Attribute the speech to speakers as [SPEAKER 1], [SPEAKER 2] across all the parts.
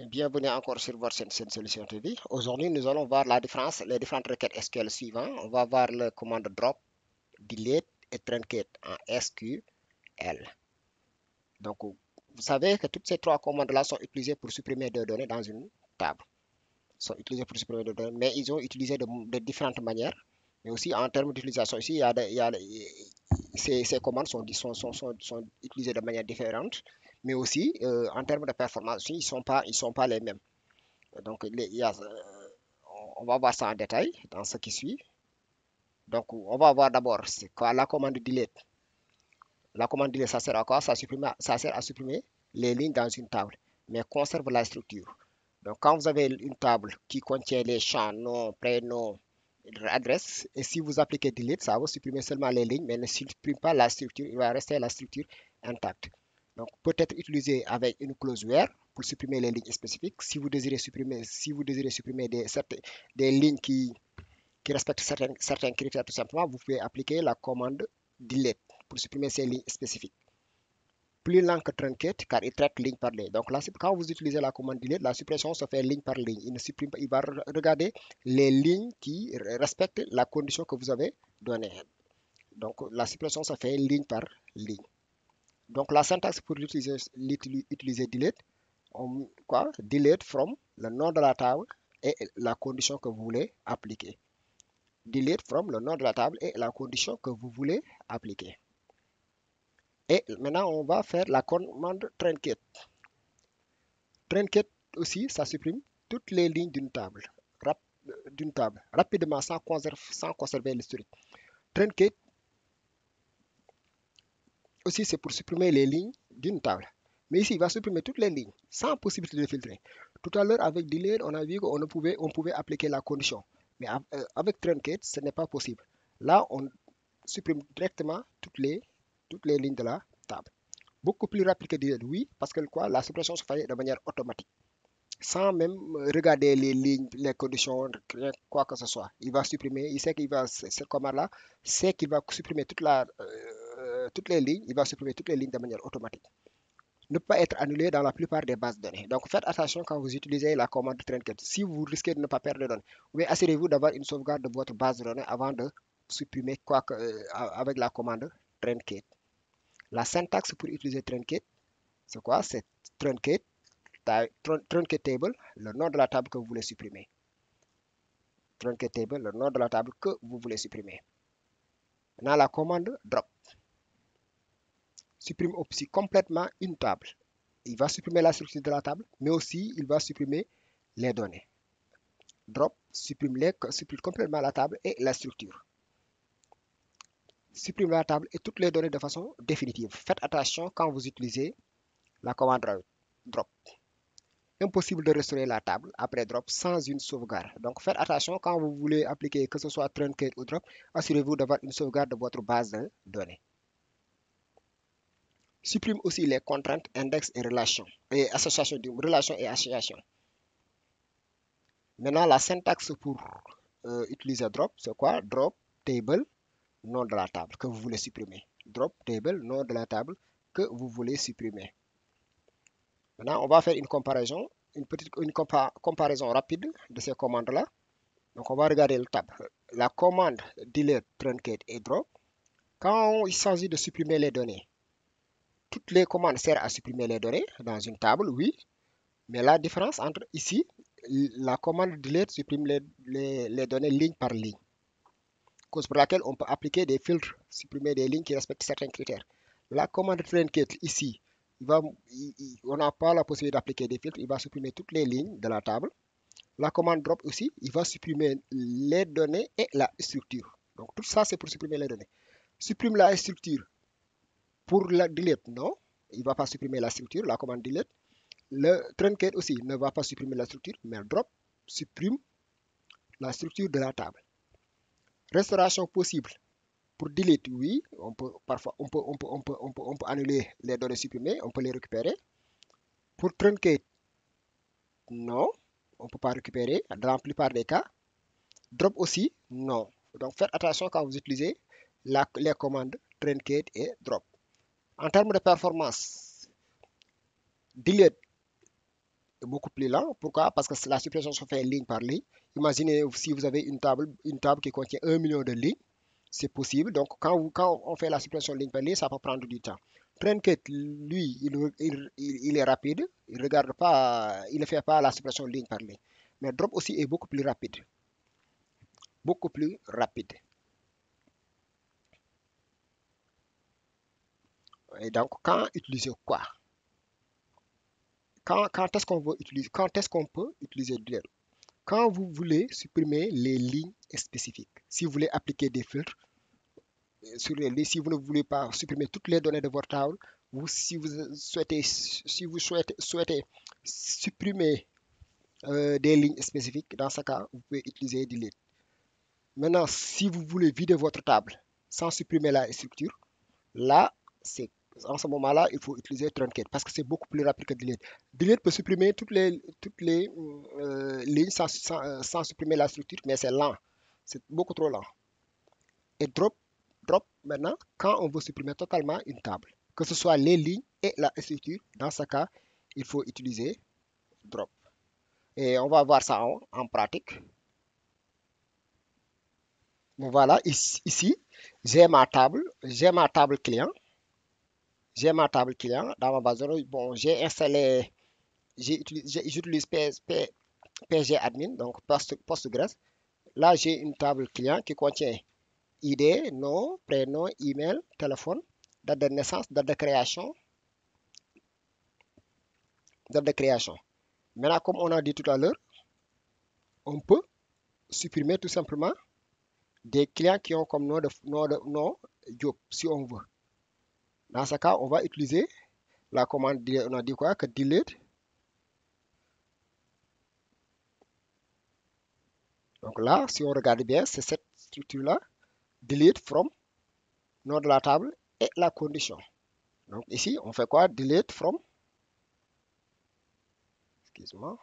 [SPEAKER 1] Bienvenue encore sur votre chaîne Solution TV. Aujourd'hui, nous allons voir la différence, les différentes requêtes SQL suivantes. On va voir la commande drop, delete et truncate en SQL. Donc, vous savez que toutes ces trois commandes-là sont utilisées pour supprimer des données dans une table. Sont utilisées pour supprimer des données, mais ils ont utilisé de différentes manières. Mais aussi en termes d'utilisation, ici, ces commandes sont utilisées de manière différente. Mais aussi, en termes de performance, ils sont pas les mêmes. Donc, on va voir ça en détail dans ce qui suit. Donc, on va voir d'abord c'est quoi la commande delete. La commande delete, ça sert à quoi? Ça sert à supprimer les lignes dans une table, mais conserve la structure. Donc, quand vous avez une table qui contient les champs, nom, prénom, adresse, et si vous appliquez delete, ça va supprimer seulement les lignes, mais ne supprime pas la structure. Il va rester la structure intacte. Donc, peut être utilisé avec une clause where pour supprimer les lignes spécifiques. Si vous désirez supprimer des lignes qui respectent certains critères, tout simplement, vous pouvez appliquer la commande delete pour supprimer ces lignes spécifiques. Plus lent que truncate car il traite ligne par ligne. Donc là, quand vous utilisez la commande delete, la suppression se fait ligne par ligne. Il ne supprime pas, il va regarder les lignes qui respectent la condition que vous avez donnée. Donc la suppression se fait ligne par ligne. Donc la syntaxe pour utiliser delete, delete from le nom de la table et la condition que vous voulez appliquer. Delete from le nom de la table et la condition que vous voulez appliquer. Et maintenant, on va faire la commande truncate. Truncate aussi, ça supprime toutes les lignes d'une table rapidement sans conserver l'historique. Truncate aussi, c'est pour supprimer les lignes d'une table. Mais ici, il va supprimer toutes les lignes sans possibilité de filtrer. Tout à l'heure, avec delete, on a vu on pouvait appliquer la condition. Mais avec truncate, ce n'est pas possible. Là, on supprime directement toutes les lignes de la table. Beaucoup plus rapide que delete, oui, parce que quoi, la suppression se fait de manière automatique, sans même regarder les lignes, les conditions, quoi que ce soit. Il va supprimer, il sait qu'il va, cette commande-là, sait qu'il va supprimer toutes les lignes, il va supprimer toutes les lignes de manière automatique. Ne peut pas être annulé dans la plupart des bases de données. Donc faites attention quand vous utilisez la commande truncate. Si vous risquez de ne pas perdre de données, mais assurez-vous d'avoir une sauvegarde de votre base de données avant de supprimer avec la commande truncate. La syntaxe pour utiliser truncate, c'est quoi? C'est truncate, truncate table, le nom de la table que vous voulez supprimer. Truncate table, le nom de la table que vous voulez supprimer. Maintenant, la commande drop supprime aussi complètement une table. Il va supprimer la structure de la table, mais aussi il va supprimer les données. Drop supprime complètement la table et la structure. Supprime la table et toutes les données de façon définitive. Faites attention quand vous utilisez la commande drop. Impossible de restaurer la table après drop sans une sauvegarde. Donc faites attention quand vous voulez appliquer que ce soit truncate ou drop, assurez-vous d'avoir une sauvegarde de votre base de données. Supprime aussi les contraintes, index et relations et association, relations et associations. Maintenant, la syntaxe pour utiliser drop, c'est quoi? Drop table, nom de la table que vous voulez supprimer. Drop table, nom de la table que vous voulez supprimer. Maintenant, on va faire une comparaison, comparaison rapide de ces commandes-là. Donc, on va regarder le tab. La commande delete, truncate et drop. Quand il s'agit de supprimer les données, toutes les commandes servent à supprimer les données dans une table, oui. Mais la différence entre ici, la commande delete supprime les données ligne par ligne. Cause pour laquelle on peut appliquer des filtres, supprimer des lignes qui respectent certains critères. La commande truncate ici, on n'a pas la possibilité d'appliquer des filtres, il va supprimer toutes les lignes de la table. La commande drop aussi, il va supprimer les données et la structure. Donc tout ça, c'est pour supprimer les données. Supprime la structure. Pour la delete, non, il ne va pas supprimer la structure, la commande delete. Le truncate aussi ne va pas supprimer la structure, mais drop supprime la structure de la table. Restauration possible. Pour delete, oui, on peut parfois on peut annuler les données supprimées, on peut les récupérer. Pour truncate, non, on ne peut pas récupérer dans la plupart des cas. Drop aussi, non. Donc faites attention quand vous utilisez les commandes truncate et drop. En termes de performance, delete beaucoup plus lent. Pourquoi? Parce que la suppression se fait ligne par ligne. Imaginez si vous avez une table qui contient 1 million de lignes, c'est possible. Donc, quand on fait la suppression ligne par ligne, ça peut prendre du temps. Truncate, lui, il est rapide. Il regarde pas, il ne fait pas la suppression ligne par ligne. Mais drop aussi est beaucoup plus rapide. Beaucoup plus rapide. Et donc, quand utiliser quoi? Quand est-ce qu'on veut utiliser, quand est-ce qu'on peut utiliser Duel? Quand vous voulez supprimer les lignes spécifiques. Si vous voulez appliquer des filtres sur les lignes, si vous ne voulez pas supprimer toutes les données de votre table, si vous souhaitez supprimer des lignes spécifiques, dans ce cas, vous pouvez utiliser delete. Maintenant, si vous voulez vider votre table sans supprimer la structure, là, c'est en ce moment-là, il faut utiliser Truncate parce que c'est beaucoup plus rapide que Delete. Delete peut supprimer toutes les lignes sans supprimer la structure, mais c'est lent. C'est beaucoup trop lent. Et drop maintenant, quand on veut supprimer totalement une table, que ce soit les lignes et la structure, dans ce cas, il faut utiliser drop. Et on va voir ça en pratique. Bon, voilà, ici j'ai ma table client. J'ai ma table client dans ma base de données. Bon, j'ai installé, j'utilise PG admin, donc Postgres. Là, j'ai une table client qui contient ID, nom, prénom, email, téléphone, date de naissance, date de création. Maintenant, comme on a dit tout à l'heure, on peut supprimer tout simplement des clients qui ont comme nom job, si on veut. Dans ce cas, on va utiliser la commande, on a dit quoi? Que delete. Donc là, si on regarde bien, c'est cette structure-là, delete from, nom de la table et la condition. Donc ici, on fait quoi? Delete from, excuse-moi,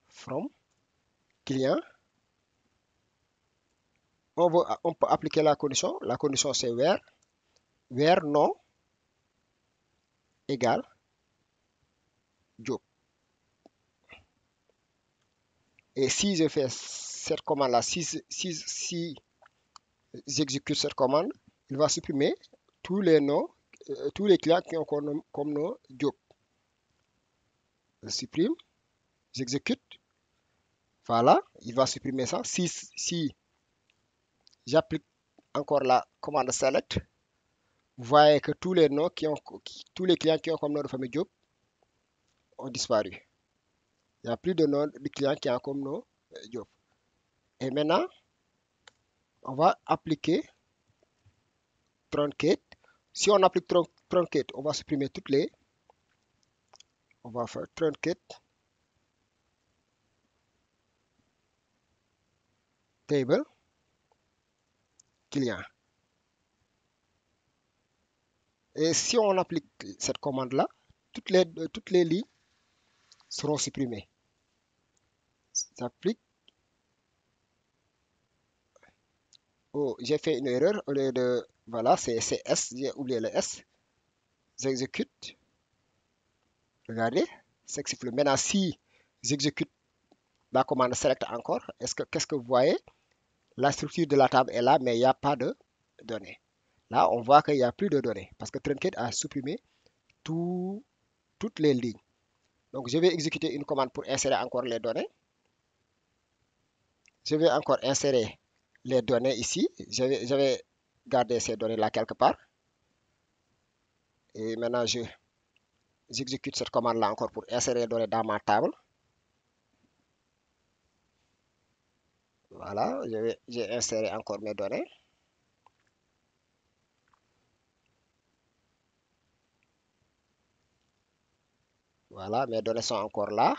[SPEAKER 1] from client. On peut appliquer la condition. La condition, c'est where nom égale job. Et si je fais cette commande-là, si j'exécute cette commande, il va supprimer tous les noms, tous les clients qui ont comme nom job. Je supprime, j'exécute. Voilà, il va supprimer ça. Si j'applique encore la commande select, vous voyez que tous les clients qui ont comme nom de famille job ont disparu. Il n'y a plus de nom de clients qui ont comme nom job. Et maintenant, on va appliquer truncate. Si on applique truncate, on va supprimer on va faire truncate table client. Et si on applique cette commande-là, toutes les lignes seront supprimées. J'applique. Oh, j'ai fait une erreur au lieu de. Voilà, c'est S, j'ai oublié le S. J'exécute. Regardez, c'est supprimé. Maintenant, si j'exécute la commande select encore, qu'est-ce que vous voyez? La structure de la table est là, mais il n'y a pas de données. Là, on voit qu'il n'y a plus de données parce que Truncate a supprimé toutes les lignes. Donc, je vais exécuter une commande pour insérer encore les données. Je vais encore insérer les données ici. Je vais garder ces données-là quelque part. Et maintenant, j'exécute cette commande-là encore pour insérer les données dans ma table. Voilà, j'ai inséré encore mes données. Voilà, mes données sont encore là.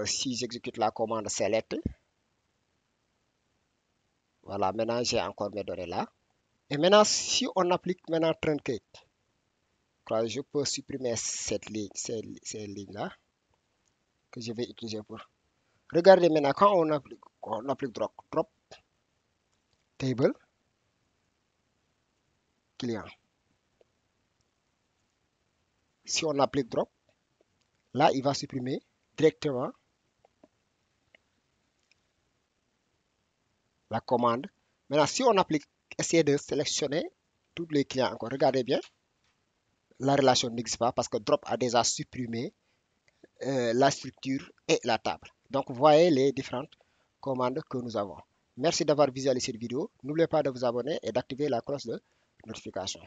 [SPEAKER 1] Si j'exécute la commande select, voilà, maintenant j'ai encore mes données là. Et maintenant, si on applique maintenant Truncate, je peux supprimer cette ligne, ces lignes-là que je vais utiliser pour. Regardez maintenant, quand on applique drop table client. Si on applique drop, Là, il va supprimer directement la commande. Maintenant, si on applique, essayer de sélectionner tous les clients encore, regardez bien, la relation n'existe pas parce que drop a déjà supprimé la structure et la table. Donc, vous voyez les différentes commandes que nous avons. Merci d'avoir visualisé cette vidéo. N'oubliez pas de vous abonner et d'activer la cloche de notification.